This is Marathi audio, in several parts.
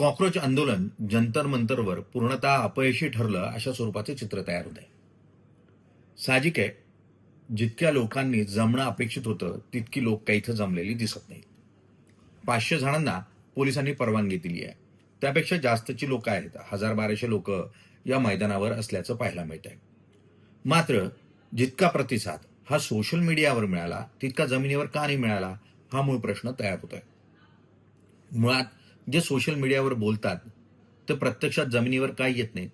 कॉक्रोच आंदोलन जंतर मंतरवर पूर्णतः अपयशी ठरलं अशा स्वरूपाचे चित्र तयार होत आहे. साहजिक आहे, जितक्या लोकांनी जमणं अपेक्षित होतं तितकी लोक काही इथं जमलेली दिसत नाहीत. 500 जणांना पोलिसांनी परवानगी दिली आहे. त्यापेक्षा जास्तची लोक आहेत, 1000-1200 लोक या मैदानावर असल्याचं पाहायला मिळत आहे. मात्र जितका प्रतिसाद हा सोशल मीडियावर मिळाला तितका जमिनीवर का नाही मिळाला, हा मूळ प्रश्न तयार होत आहे. मुळात जे सोशल मीडियावर बोलतात ते प्रत्यक्षात जमिनीवर का येत नाहीत,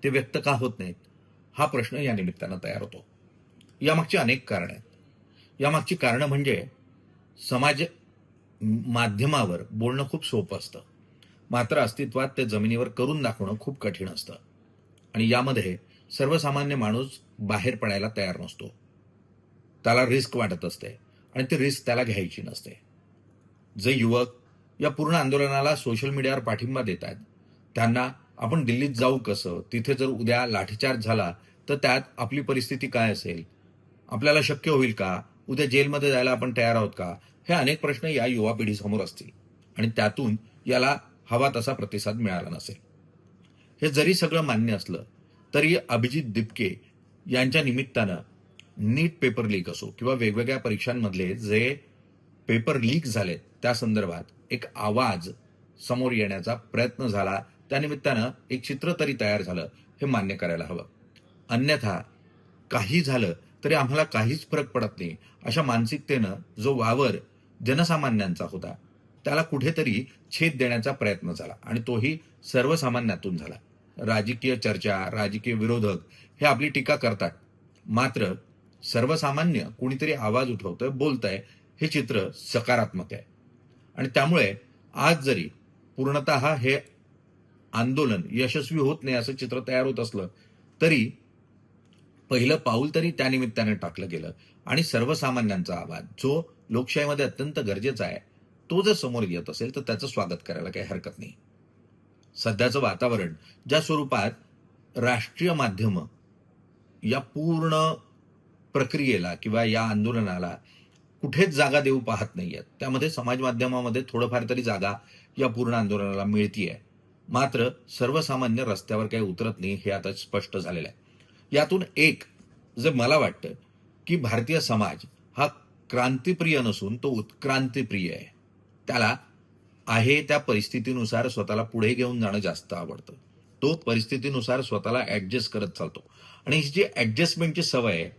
ते व्यक्त का होत नाहीत, हा प्रश्न या निमित्तानं तयार होतो. यामागची अनेक कारणं आहेत. यामागची कारणं म्हणजे समाज माध्यमावर बोलणं खूप सोपं असतं, मात्र अस्तित्वात ते जमिनीवर करून दाखवणं खूप कठीण असतं. आणि यामध्ये सर्वसामान्य माणूस बाहेर पडायला तयार नसतो. त्याला रिस्क वाटत असते आणि ती रिस्क त्याला घ्यायची नसते. जे युवक या पूर्ण आंदोलनाला सोशल मीडियावर पाठिंबा देत आहेत त्यांना आपण दिल्लीत जाऊ कसं, तिथे जर उद्या लाठीचार्ज झाला तर त्यात आपली परिस्थिती काय असेल, आपल्याला शक्य होईल का, उद्या जेलमध्ये जायला आपण तयार आहोत का, हे अनेक प्रश्न या युवा पिढीसमोर असतील आणि त्यातून याला हवा तसा प्रतिसाद मिळाला नसेल. हे जरी सगळं मान्य असलं तरी अभिजित दिपके यांच्या निमित्तानं नीट पेपर लीक असो किंवा वेगवेगळ्या परीक्षांमधले जे पेपर लीक झालेत त्या संदर्भात एक आवाज समोर येण्याचा प्रयत्न झाला, त्यानिमित्तानं एक चित्र तरी तयार झालं, हे मान्य करायला हवं. अन्यथा काही झालं तरी आम्हाला काहीच फरक पडत नाही अशा मानसिकतेनं जो वावर जनसामान्यांचा होता त्याला कुठेतरी छेद देण्याचा प्रयत्न झाला आणि तोही सर्वसामान्यातून झाला. राजकीय चर्चा, राजकीय विरोधक हे आपली टीका करतात, मात्र सर्वसामान्य कोणीतरी आवाज उठवतंय, बोलतंय, हे चित्र सकारात्मक आहे. आणि त्यामुळे आज जरी पूर्णतः हे आंदोलन यशस्वी होत नाही असं चित्र तयार होत असलं तरी पहिलं पाऊल तरी त्यानिमित्ताने टाकलं गेलं आणि सर्वसामान्यांचा आवाज जो लोकशाहीमध्ये अत्यंत गरजेचा आहे तो जर समोर येत असेल तर त्याचं स्वागत करायला काही हरकत नाही. सध्याचं वातावरण ज्या स्वरूपात राष्ट्रीय माध्यमं या पूर्ण प्रक्रियेला किंवा या आंदोलनाला कुठेच जागा देऊ पाहत नाहीयेत, त्यामध्ये समाज माध्यमामध्ये थोडंफार तरी जागा या पूर्ण आंदोलनाला मिळतीये, मात्र सर्वसामान्य रस्त्यावर काही उतरत नाही हे आता स्पष्ट झालेलं आहे. यातून एक जे मला वाटतं की भारतीय समाज हा क्रांतिप्रिय नसून तो उत्क्रांतिप्रिय आहे. त्याला आहे त्या परिस्थितीनुसार स्वतःला पुढे घेऊन जाणं जास्त आवडतं. तो परिस्थितीनुसार स्वतःला ऍडजस्ट करत चालतो आणि ही जी ऍडजस्टमेंटची सवय आहे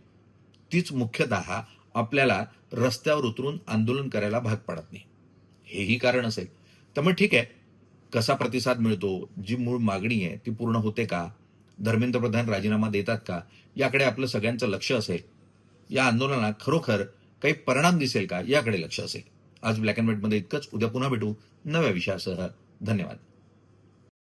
तीच मुख्यतः आपल्याला रस्त्यावर उतरून आंदोलन करायला भाग पाडत नाही. हेही कारण असेल. त्यामुळे ठीक आहे, कसा प्रतिसाद मिळतो, जी मूळ मागणी आहे ती पूर्ण होते का, धर्मेंद्र प्रधान राजीनामा देतात का, याकडे आपलं सगळ्यांचं लक्ष असेल. या आंदोलनात खरोखर काही परिणाम दिसेल का, याकडे लक्ष असेल. आज ब्लॅक अँड व्हाईटमध्ये इतकंच. उद्या पुन्हा भेटू नव्या विषयासह. धन्यवाद.